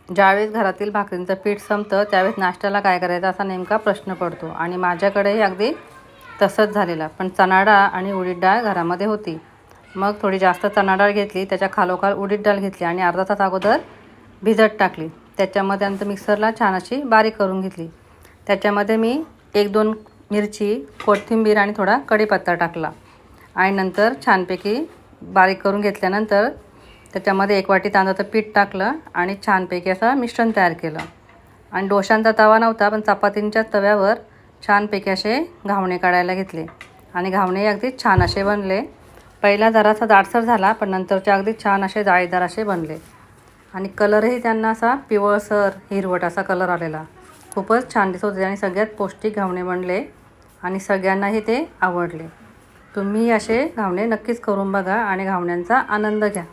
ज्यावेळेस घरातील भाकरींचं पीठ संपतं त्यावेळेस नाश्त्याला काय करायचं असा नेमका प्रश्न पडतो आणि माझ्याकडेही अगदी तसंच झालेलं. पण चणा डाळ आणि उडीद डाळ घरामध्ये होती. मग थोडी जास्त चणा डाळ घेतली, त्याच्या खालोखाल उडीद डाळ घेतली आणि अर्धा तास अगोदर भिजत टाकली. त्याच्यामध्ये नंतर मिक्सरला छान अशी बारीक करून घेतली. त्याच्यामध्ये मी 1-2 मिरची, कोथिंबीर आणि थोडा कढीपत्ता टाकला आणि नंतर छानपैकी बारीक करून घेतल्यानंतर त्याच्यामध्ये 1 वाटी तांदळाचं पीठ टाकलं आणि छानपैकी असं मिश्रण तयार केलं. आणि डोशांचा तवा नव्हता, पण चपातींच्या तव्यावर छानपैकी असे घावणे काढायला घेतले आणि घावणे अगदी छान असे बनले. पहिला जरासा जाडसर झाला, पण नंतरचे अगदी छान असे जाळीदार असे बनले आणि कलरही त्यांना असा पिवळसर हिरवट असा कलर आलेला. खूपच छान दिसत होते आणि सगळ्यात पौष्टिक घावणे बनले आणि सगळ्यांनाही ते आवडले. तुम्ही असे घावणे नक्कीच करून बघा आणि घावण्यांचा आनंद घ्या.